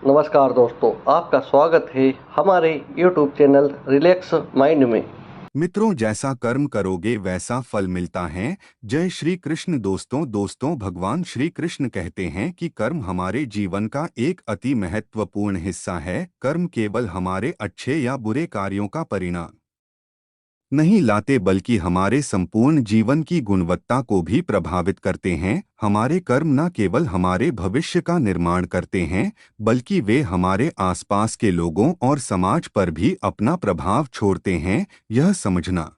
नमस्कार दोस्तों, आपका स्वागत है हमारे YouTube चैनल रिलैक्स माइंड में। मित्रों, जैसा कर्म करोगे वैसा फल मिलता है। जय श्री कृष्ण। दोस्तों भगवान श्री कृष्ण कहते हैं कि कर्म हमारे जीवन का एक अति महत्वपूर्ण हिस्सा है। कर्म केवल हमारे अच्छे या बुरे कार्यों का परिणाम नहीं लाते बल्कि हमारे संपूर्ण जीवन की गुणवत्ता को भी प्रभावित करते हैं। हमारे कर्म न केवल हमारे भविष्य का निर्माण करते हैं बल्कि वे हमारे आसपास के लोगों और समाज पर भी अपना प्रभाव छोड़ते हैं। यह समझना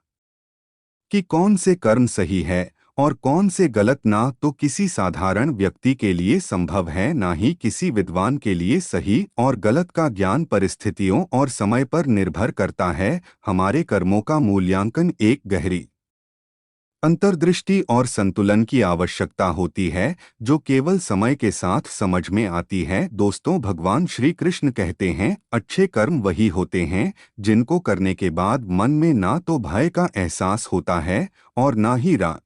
कि कौन से कर्म सही है और कौन से गलत ना तो किसी साधारण व्यक्ति के लिए संभव है, ना ही किसी विद्वान के लिए सही और गलत का ज्ञान परिस्थितियों और समय पर निर्भर करता है। हमारे कर्मों का मूल्यांकन एक गहरी अंतर्दृष्टि और संतुलन की आवश्यकता होती है, जो केवल समय के साथ समझ में आती है। दोस्तों, भगवान श्री कृष्ण कहते हैं, अच्छे कर्म वही होते हैं जिनको करने के बाद मन में ना तो भय का एहसास होता है और ना ही रात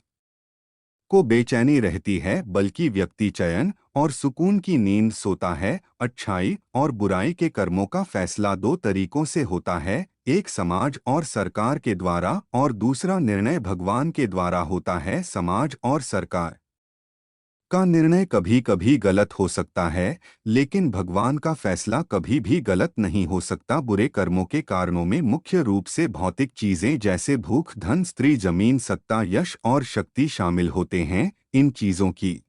को बेचैनी रहती है, बल्कि व्यक्ति चयन और सुकून की नींद सोता है। अच्छाई और बुराई के कर्मों का फैसला दो तरीकों से होता है, एक समाज और सरकार के द्वारा और दूसरा निर्णय भगवान के द्वारा होता है। समाज और सरकार का निर्णय कभी कभी गलत हो सकता है, लेकिन भगवान का फैसला कभी भी गलत नहीं हो सकता। बुरे कर्मों के कारणों में मुख्य रूप से भौतिक चीजें जैसे भूख, धन, स्त्री, जमीन, सत्ता, यश और शक्ति शामिल होते हैं। इन चीजों की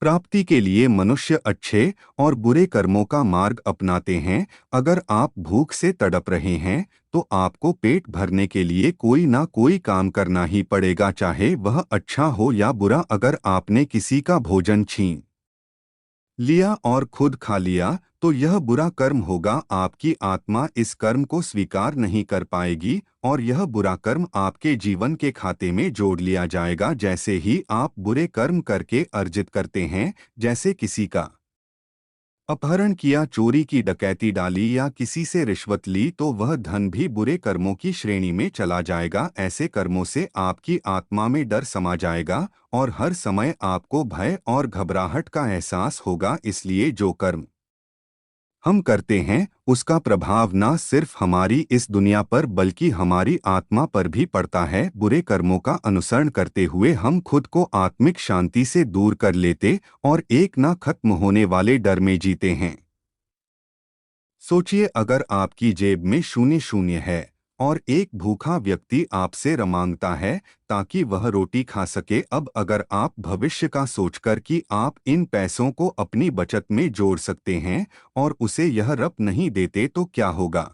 प्राप्ति के लिए मनुष्य अच्छे और बुरे कर्मों का मार्ग अपनाते हैं। अगर आप भूख से तड़प रहे हैं तो आपको पेट भरने के लिए कोई ना कोई काम करना ही पड़ेगा, चाहे वह अच्छा हो या बुरा। अगर आपने किसी का भोजन छीन लिया और खुद खा लिया तो यह बुरा कर्म होगा। आपकी आत्मा इस कर्म को स्वीकार नहीं कर पाएगी और यह बुरा कर्म आपके जीवन के खाते में जोड़ लिया जाएगा। जैसे ही आप बुरे कर्म करके अर्जित करते हैं, जैसे किसी का अपहरण किया, चोरी की, डकैती डाली या किसी से रिश्वत ली, तो वह धन भी बुरे कर्मों की श्रेणी में चला जाएगा। ऐसे कर्मों से आपकी आत्मा में डर समा जाएगा और हर समय आपको भय और घबराहट का एहसास होगा। इसलिए जो कर्म हम करते हैं उसका प्रभाव न सिर्फ हमारी इस दुनिया पर बल्कि हमारी आत्मा पर भी पड़ता है। बुरे कर्मों का अनुसरण करते हुए हम खुद को आत्मिक शांति से दूर कर लेते और एक ना खत्म होने वाले डर में जीते हैं। सोचिए, अगर आपकी जेब में शून्य शून्य है और एक भूखा व्यक्ति आपसे मांगता है ताकि वह रोटी खा सके। अब अगर आप भविष्य का सोचकर कि आप इन पैसों को अपनी बचत में जोड़ सकते हैं और उसे यह रप नहीं देते तो क्या होगा?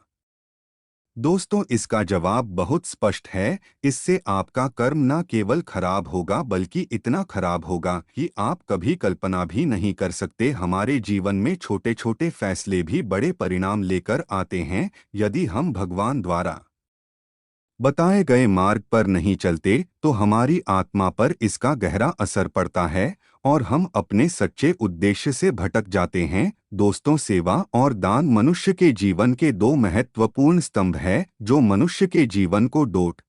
दोस्तों, इसका जवाब बहुत स्पष्ट है। इससे आपका कर्म न केवल खराब होगा बल्कि इतना खराब होगा कि आप कभी कल्पना भी नहीं कर सकते। हमारे जीवन में छोटे छोटे फैसले भी बड़े परिणाम लेकर आते हैं। यदि हम भगवान द्वारा बताए गए मार्ग पर नहीं चलते तो हमारी आत्मा पर इसका गहरा असर पड़ता है और हम अपने सच्चे उद्देश्य से भटक जाते हैं। दोस्तों, सेवा और दान मनुष्य के जीवन के दो महत्वपूर्ण स्तंभ हैं जो मनुष्य के जीवन को डोट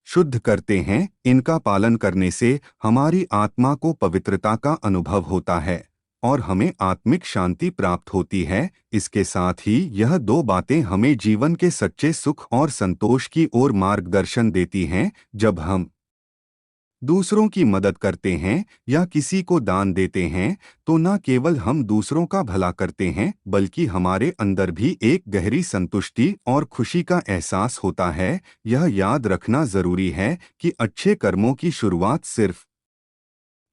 शुद्ध करते हैं। इनका पालन करने से हमारी आत्मा को पवित्रता का अनुभव होता है और हमें आत्मिक शांति प्राप्त होती है। इसके साथ ही यह दो बातें हमें जीवन के सच्चे सुख और संतोष की ओर मार्गदर्शन देती हैं। जब हम दूसरों की मदद करते हैं या किसी को दान देते हैं तो न केवल हम दूसरों का भला करते हैं बल्कि हमारे अंदर भी एक गहरी संतुष्टि और खुशी का एहसास होता है। यह याद रखना जरूरी है कि अच्छे कर्मों की शुरुआत सिर्फ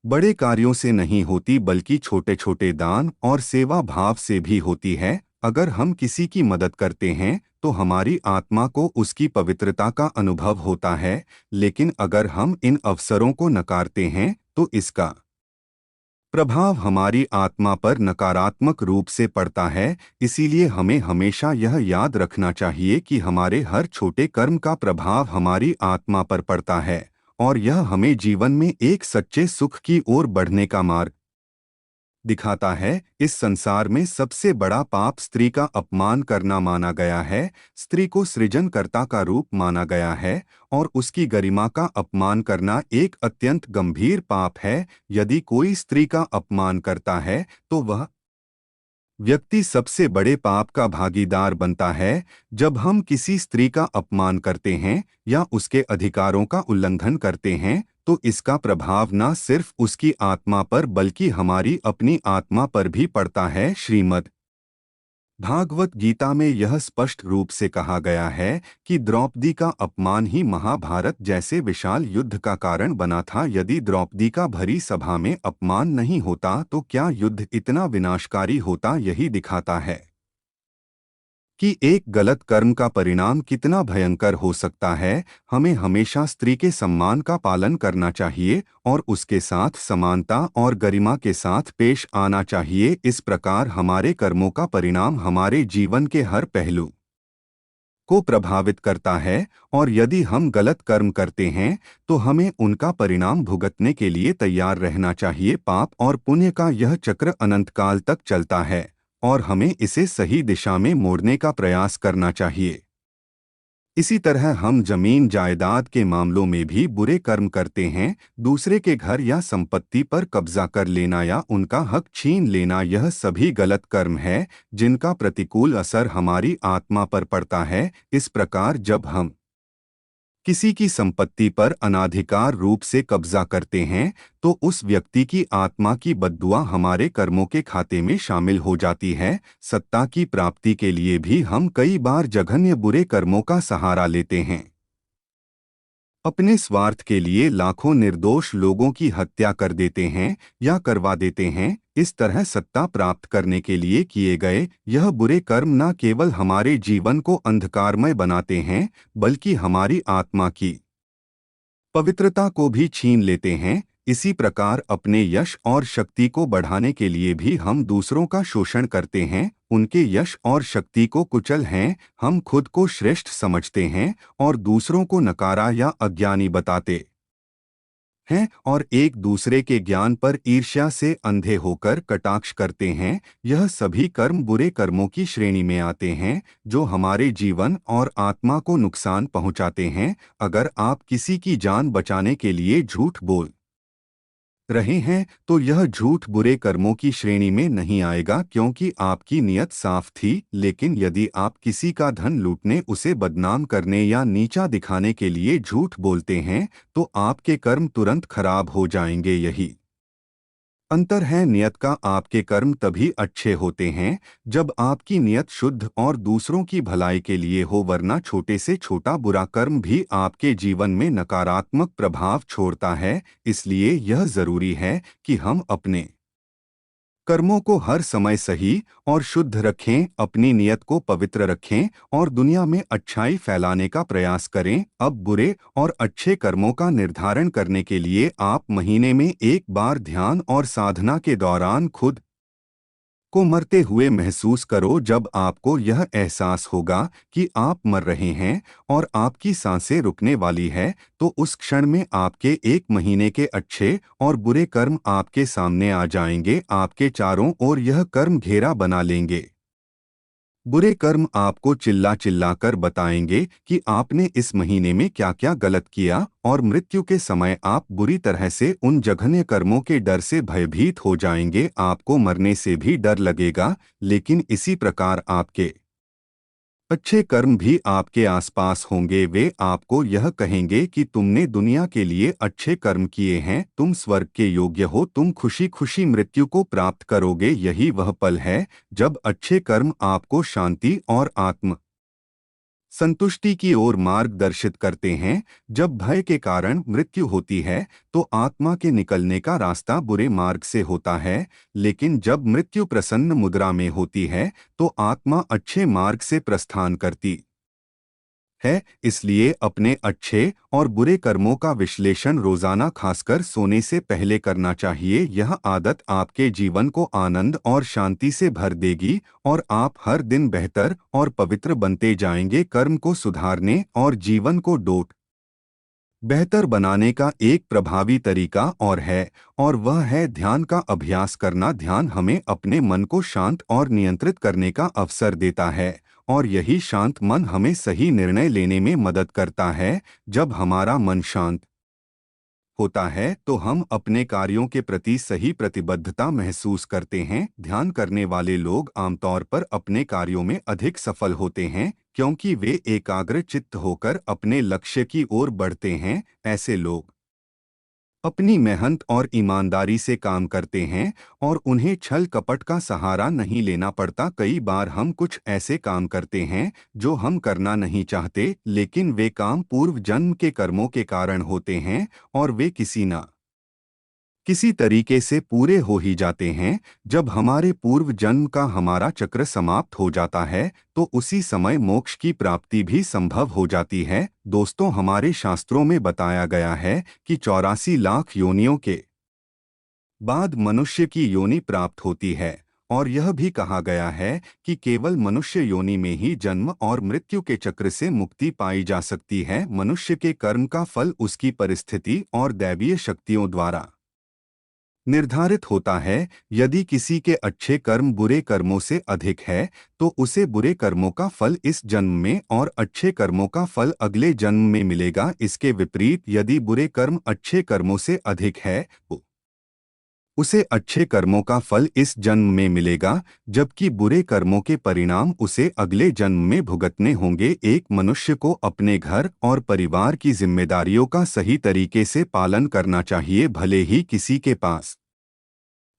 बड़े कार्यों से नहीं होती बल्कि छोटे छोटे दान और सेवा भाव से भी होती है। अगर हम किसी की मदद करते हैं तो हमारी आत्मा को उसकी पवित्रता का अनुभव होता है, लेकिन अगर हम इन अवसरों को नकारते हैं तो इसका प्रभाव हमारी आत्मा पर नकारात्मक रूप से पड़ता है। इसीलिए हमें हमेशा यह याद रखना चाहिए कि हमारे हर छोटे कर्म का प्रभाव हमारी आत्मा पर पड़ता है और यह हमें जीवन में एक सच्चे सुख की ओर बढ़ने का मार्ग दिखाता है। इस संसार में सबसे बड़ा पाप स्त्री का अपमान करना माना गया है। स्त्री को सृजनकर्ता का रूप माना गया है और उसकी गरिमा का अपमान करना एक अत्यंत गंभीर पाप है। यदि कोई स्त्री का अपमान करता है तो वह व्यक्ति सबसे बड़े पाप का भागीदार बनता है जब हम किसी स्त्री का अपमान करते हैं या उसके अधिकारों का उल्लंघन करते हैं, तो इसका प्रभाव न सिर्फ उसकी आत्मा पर बल्कि हमारी अपनी आत्मा पर भी पड़ता है। श्रीमद् भागवत गीता में यह स्पष्ट रूप से कहा गया है कि द्रौपदी का अपमान ही महाभारत जैसे विशाल युद्ध का कारण बना था। यदि द्रौपदी का भरी सभा में अपमान नहीं होता तो क्या युद्ध इतना विनाशकारी होता। यही दिखाता है कि एक गलत कर्म का परिणाम कितना भयंकर हो सकता है। हमें हमेशा स्त्री के सम्मान का पालन करना चाहिए और उसके साथ समानता और गरिमा के साथ पेश आना चाहिए। इस प्रकार हमारे कर्मों का परिणाम हमारे जीवन के हर पहलू को प्रभावित करता है और यदि हम गलत कर्म करते हैं तो हमें उनका परिणाम भुगतने के लिए तैयार रहना चाहिए। पाप और पुण्य का यह चक्र अनंत काल तक चलता है और हमें इसे सही दिशा में मोड़ने का प्रयास करना चाहिए। इसी तरह हम जमीन जायदाद के मामलों में भी बुरे कर्म करते हैं। दूसरे के घर या संपत्ति पर कब्जा कर लेना या उनका हक छीन लेना, यह सभी गलत कर्म है जिनका प्रतिकूल असर हमारी आत्मा पर पड़ता है। इस प्रकार जब हम किसी की संपत्ति पर अनाधिकार रूप से कब्जा करते हैं तो उस व्यक्ति की आत्मा की बद्दुआ हमारे कर्मों के खाते में शामिल हो जाती है। सत्ता की प्राप्ति के लिए भी हम कई बार जघन्य बुरे कर्मों का सहारा लेते हैं। अपने स्वार्थ के लिए लाखों निर्दोष लोगों की हत्या कर देते हैं या करवा देते हैं। इस तरह सत्ता प्राप्त करने के लिए किए गए यह बुरे कर्म न केवल हमारे जीवन को अंधकारमय बनाते हैं बल्कि हमारी आत्मा की पवित्रता को भी छीन लेते हैं। इसी प्रकार अपने यश और शक्ति को बढ़ाने के लिए भी हम दूसरों का शोषण करते हैं, उनके यश और शक्ति को कुचल हैं। हम खुद को श्रेष्ठ समझते हैं और दूसरों को नकारा या अज्ञानी बताते हैं और एक दूसरे के ज्ञान पर ईर्ष्या से अंधे होकर कटाक्ष करते हैं। यह सभी कर्म बुरे कर्मों की श्रेणी में आते हैं जो हमारे जीवन और आत्मा को नुकसान पहुंचाते हैं। अगर आप किसी की जान बचाने के लिए झूठ बोल रहे हैं तो यह झूठ बुरे कर्मों की श्रेणी में नहीं आएगा क्योंकि आपकी नीयत साफ थी। लेकिन यदि आप किसी का धन लूटने, उसे बदनाम करने या नीचा दिखाने के लिए झूठ बोलते हैं तो आपके कर्म तुरंत खराब हो जाएंगे। यही अंतर है नियत का। आपके कर्म तभी अच्छे होते हैं जब आपकी नियत शुद्ध और दूसरों की भलाई के लिए हो, वरना छोटे से छोटा बुरा कर्म भी आपके जीवन में नकारात्मक प्रभाव छोड़ता है। इसलिए यह जरूरी है कि हम अपने कर्मों को हर समय सही और शुद्ध रखें, अपनी नियत को पवित्र रखें और दुनिया में अच्छाई फैलाने का प्रयास करें। अब बुरे और अच्छे कर्मों का निर्धारण करने के लिए आप महीने में एक बार ध्यान और साधना के दौरान खुद को मरते हुए महसूस करो। जब आपको यह एहसास होगा कि आप मर रहे हैं और आपकी सांसें रुकने वाली है तो उस क्षण में आपके एक महीने के अच्छे और बुरे कर्म आपके सामने आ जाएंगे। आपके चारों ओर यह कर्म घेरा बना लेंगे। बुरे कर्म आपको चिल्ला चिल्ला कर बताएंगे कि आपने इस महीने में क्या क्या गलत किया और मृत्यु के समय आप बुरी तरह से उन जघन्य कर्मों के डर से भयभीत हो जाएंगे। आपको मरने से भी डर लगेगा, लेकिन इसी प्रकार आपके अच्छे कर्म भी आपके आसपास होंगे। वे आपको यह कहेंगे कि तुमने दुनिया के लिए अच्छे कर्म किए हैं, तुम स्वर्ग के योग्य हो, तुम खुशी खुशी मृत्यु को प्राप्त करोगे। यही वह पल है जब अच्छे कर्म आपको शांति और आत्म संतुष्टि की ओर मार्गदर्शित करते हैं। जब भय के कारण मृत्यु होती है तो आत्मा के निकलने का रास्ता बुरे मार्ग से होता है, लेकिन जब मृत्यु प्रसन्न मुद्रा में होती है तो आत्मा अच्छे मार्ग से प्रस्थान करती है। इसलिए अपने अच्छे और बुरे कर्मों का विश्लेषण रोजाना खासकर सोने से पहले करना चाहिए। यह आदत आपके जीवन को आनंद और शांति से भर देगी और आप हर दिन बेहतर और पवित्र बनते जाएंगे। कर्म को सुधारने और जीवन को बेहतर बनाने का एक प्रभावी तरीका और वह है ध्यान का अभ्यास करना। ध्यान हमें अपने मन को शांत और नियंत्रित करने का अवसर देता है और यही शांत मन हमें सही निर्णय लेने में मदद करता है। जब हमारा मन शांत होता है तो हम अपने कार्यों के प्रति सही प्रतिबद्धता महसूस करते हैं। ध्यान करने वाले लोग आमतौर पर अपने कार्यों में अधिक सफल होते हैं क्योंकि वे एकाग्र चित्त होकर अपने लक्ष्य की ओर बढ़ते हैं। ऐसे लोग अपनी मेहनत और ईमानदारी से काम करते हैं और उन्हें छल कपट का सहारा नहीं लेना पड़ता। कई बार हम कुछ ऐसे काम करते हैं जो हम करना नहीं चाहते, लेकिन वे काम पूर्व जन्म के कर्मों के कारण होते हैं और वे किसी न किसी तरीके से पूरे हो ही जाते हैं। जब हमारे पूर्व जन्म का हमारा चक्र समाप्त हो जाता है तो उसी समय मोक्ष की प्राप्ति भी संभव हो जाती है। दोस्तों, हमारे शास्त्रों में बताया गया है कि 84 लाख योनियों के बाद मनुष्य की योनि प्राप्त होती है और यह भी कहा गया है कि केवल मनुष्य योनि में ही जन्म और मृत्यु के चक्र से मुक्ति पाई जा सकती है। मनुष्य के कर्म का फल उसकी परिस्थिति और दैवीय शक्तियों द्वारा निर्धारित होता है। यदि किसी के अच्छे कर्म बुरे कर्मों से अधिक है तो उसे बुरे कर्मों का फल इस जन्म में और अच्छे कर्मों का फल अगले जन्म में मिलेगा। इसके विपरीत यदि बुरे कर्म अच्छे कर्मों से अधिक है तो उसे अच्छे कर्मों का फल इस जन्म में मिलेगा, जबकि बुरे कर्मों के परिणाम उसे अगले जन्म में भुगतने होंगे। एक मनुष्य को अपने घर और परिवार की जिम्मेदारियों का सही तरीके से पालन करना चाहिए। भले ही किसी के पास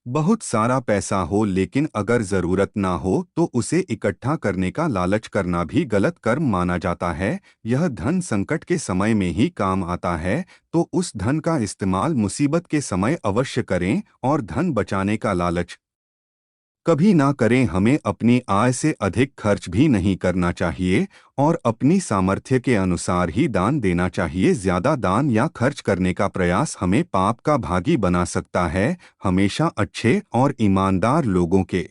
बहुत सारा पैसा हो, लेकिन अगर जरूरत ना हो तो उसे इकट्ठा करने का लालच करना भी गलत कर्म माना जाता है। यह धन संकट के समय में ही काम आता है, तो उस धन का इस्तेमाल मुसीबत के समय अवश्य करें और धन बचाने का लालच कभी ना करें। हमें अपनी आय से अधिक खर्च भी नहीं करना चाहिए और अपनी सामर्थ्य के अनुसार ही दान देना चाहिए। ज्यादा दान या खर्च करने का प्रयास हमें पाप का भागी बना सकता है। हमेशा अच्छे और ईमानदार लोगों के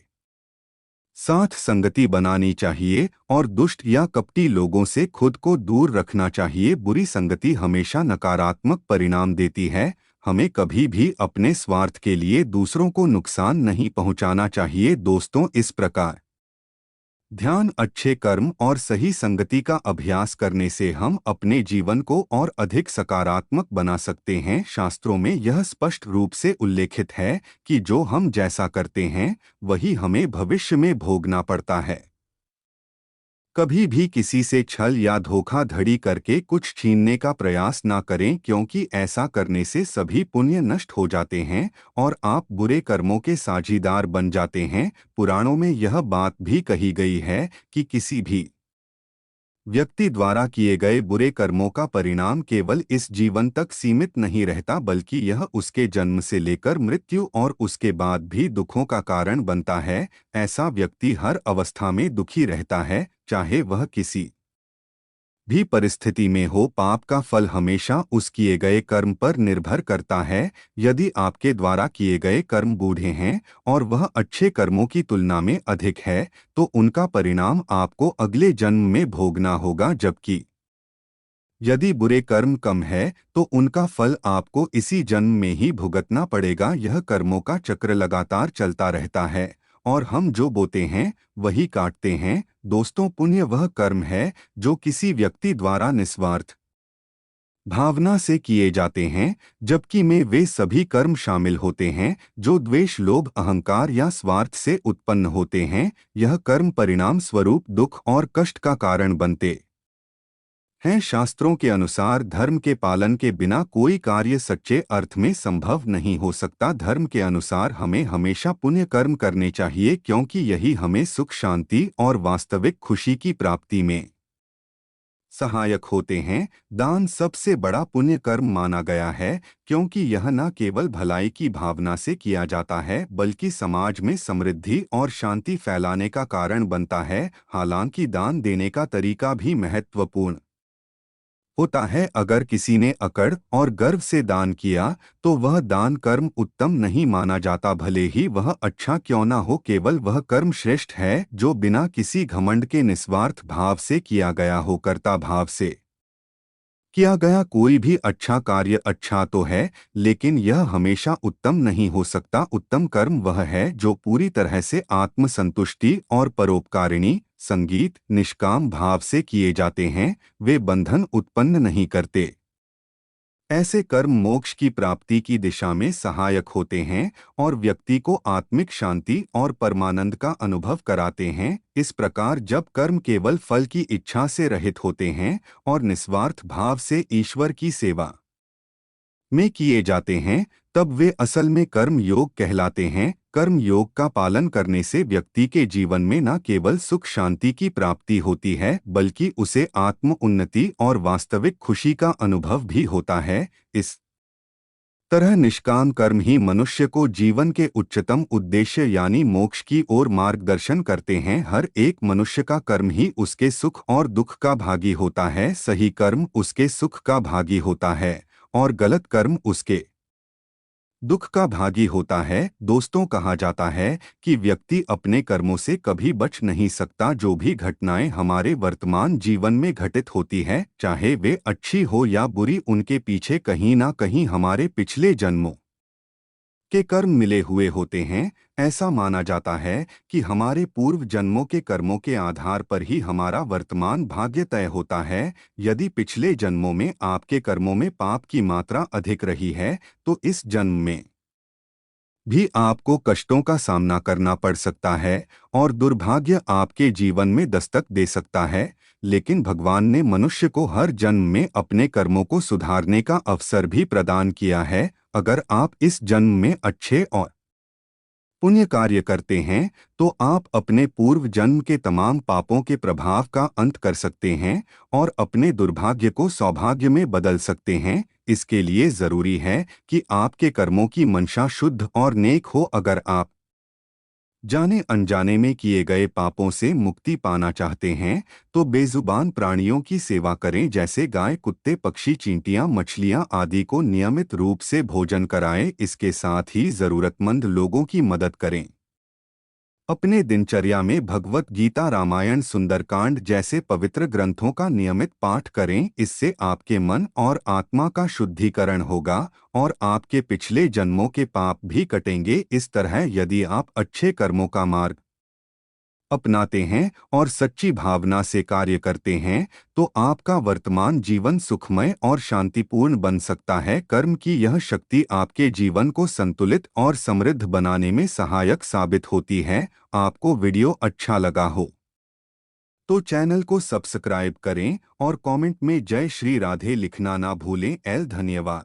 साथ संगति बनानी चाहिए और दुष्ट या कपटी लोगों से खुद को दूर रखना चाहिए। बुरी संगति हमेशा नकारात्मक परिणाम देती है। हमें कभी भी अपने स्वार्थ के लिए दूसरों को नुकसान नहीं पहुंचाना चाहिए। दोस्तों, इस प्रकार ध्यान, अच्छे कर्म और सही संगति का अभ्यास करने से हम अपने जीवन को और अधिक सकारात्मक बना सकते हैं। शास्त्रों में यह स्पष्ट रूप से उल्लेखित है कि जो हम जैसा करते हैं वही हमें भविष्य में भोगना पड़ता है। कभी भी किसी से छल या धोखाधड़ी करके कुछ छीनने का प्रयास ना करें, क्योंकि ऐसा करने से सभी पुण्य नष्ट हो जाते हैं और आप बुरे कर्मों के साझीदार बन जाते हैं। पुराणों में यह बात भी कही गई है कि किसी भी व्यक्ति द्वारा किए गए बुरे कर्मों का परिणाम केवल इस जीवन तक सीमित नहीं रहता, बल्कि यह उसके जन्म से लेकर मृत्यु और उसके बाद भी दुखों का कारण बनता है। ऐसा व्यक्ति हर अवस्था में दुखी रहता है, चाहे वह किसी भी परिस्थिति में हो। पाप का फल हमेशा उस किए गए कर्म पर निर्भर करता है। यदि आपके द्वारा किए गए कर्म बूढ़े हैं और वह अच्छे कर्मों की तुलना में अधिक है तो उनका परिणाम आपको अगले जन्म में भोगना होगा, जबकि यदि बुरे कर्म कम है तो उनका फल आपको इसी जन्म में ही भुगतना पड़ेगा। यह कर्मों का चक्र लगातार चलता रहता है और हम जो बोते हैं वही काटते हैं। दोस्तों, पुण्य वह कर्म है जो किसी व्यक्ति द्वारा निस्वार्थ भावना से किए जाते हैं, जबकि में वे सभी कर्म शामिल होते हैं जो द्वेष, लोभ, अहंकार या स्वार्थ से उत्पन्न होते हैं। यह कर्म परिणाम स्वरूप दुख और कष्ट का कारण बनते हैं। शास्त्रों के अनुसार धर्म के पालन के बिना कोई कार्य सच्चे अर्थ में संभव नहीं हो सकता। धर्म के अनुसार हमें हमेशा पुण्य कर्म करने चाहिए, क्योंकि यही हमें सुख, शांति और वास्तविक खुशी की प्राप्ति में सहायक होते हैं। दान सबसे बड़ा पुण्य कर्म माना गया है, क्योंकि यह न केवल भलाई की भावना से किया जाता है बल्कि समाज में समृद्धि और शांति फैलाने का कारण बनता है। हालांकि दान देने का तरीका भी महत्वपूर्ण होता है। अगर किसी ने अकड़ और गर्व से दान किया तो वह दान कर्म उत्तम नहीं माना जाता, भले ही वह अच्छा क्यों ना हो। केवल वह कर्म श्रेष्ठ है जो बिना किसी घमंड के निस्वार्थ भाव से किया गया हो। कर्ता भाव से किया गया कोई भी अच्छा कार्य अच्छा तो है, लेकिन यह हमेशा उत्तम नहीं हो सकता। उत्तम कर्म वह है जो पूरी तरह से आत्मसंतुष्टि और परोपकारिणी, संगीत, निष्काम भाव से किए जाते हैं। वे बंधन उत्पन्न नहीं करते ऐसे कर्म मोक्ष की प्राप्ति की दिशा में सहायक होते हैं और व्यक्ति को आत्मिक शांति और परमानंद का अनुभव कराते हैं। इस प्रकार जब कर्म केवल फल की इच्छा से रहित होते हैं और निस्वार्थ भाव से ईश्वर की सेवा में किए जाते हैं, तब वे असल में कर्म योग कहलाते हैं। कर्म योग का पालन करने से व्यक्ति के जीवन में न केवल सुख शांति की प्राप्ति होती है, बल्कि उसे आत्म उन्नति और वास्तविक खुशी का अनुभव भी होता है। इस तरह निष्काम कर्म ही मनुष्य को जीवन के उच्चतम उद्देश्य यानी मोक्ष की ओर मार्गदर्शन करते हैं। हर एक मनुष्य का कर्म ही उसके सुख और दुख का भागी होता है। सही कर्म उसके सुख का भागी होता है और गलत कर्म उसके दुख का भागी होता है। दोस्तों, कहा जाता है कि व्यक्ति अपने कर्मों से कभी बच नहीं सकता। जो भी घटनाएं हमारे वर्तमान जीवन में घटित होती है, चाहे वे अच्छी हो या बुरी, उनके पीछे कहीं ना कहीं हमारे पिछले जन्मों के कर्म मिले हुए होते हैं। ऐसा माना जाता है कि हमारे पूर्व जन्मों के कर्मों के आधार पर ही हमारा वर्तमान भाग्य तय होता है। यदि पिछले जन्मों में आपके कर्मों में पाप की मात्रा अधिक रही है, तो इस जन्म में भी आपको कष्टों का सामना करना पड़ सकता है और दुर्भाग्य आपके जीवन में दस्तक दे सकता है। लेकिन भगवान ने मनुष्य को हर जन्म में अपने कर्मों को सुधारने का अवसर भी प्रदान किया है। अगर आप इस जन्म में अच्छे और पुण्य कार्य करते हैं, तो आप अपने पूर्व जन्म के तमाम पापों के प्रभाव का अंत कर सकते हैं और अपने दुर्भाग्य को सौभाग्य में बदल सकते हैं। इसके लिए जरूरी है कि आपके कर्मों की मंशा शुद्ध और नेक हो। अगर आप जाने अनजाने में किए गए पापों से मुक्ति पाना चाहते हैं, तो बेजुबान प्राणियों की सेवा करें, जैसे गाय, कुत्ते, पक्षी, चींटियां, मछलियां आदि को नियमित रूप से भोजन कराएं। इसके साथ ही जरूरतमंद लोगों की मदद करें। अपने दिनचर्या में भगवत गीता, रामायण, सुंदरकांड जैसे पवित्र ग्रंथों का नियमित पाठ करें। इससे आपके मन और आत्मा का शुद्धिकरण होगा और आपके पिछले जन्मों के पाप भी कटेंगे। इस तरह यदि आप अच्छे कर्मों का मार्ग अपनाते हैं और सच्ची भावना से कार्य करते हैं, तो आपका वर्तमान जीवन सुखमय और शांतिपूर्ण बन सकता है। कर्म की यह शक्ति आपके जीवन को संतुलित और समृद्ध बनाने में सहायक साबित होती है। आपको वीडियो अच्छा लगा हो तो चैनल को सब्सक्राइब करें और कमेंट में जय श्री राधे लिखना ना भूलें। धन्यवाद।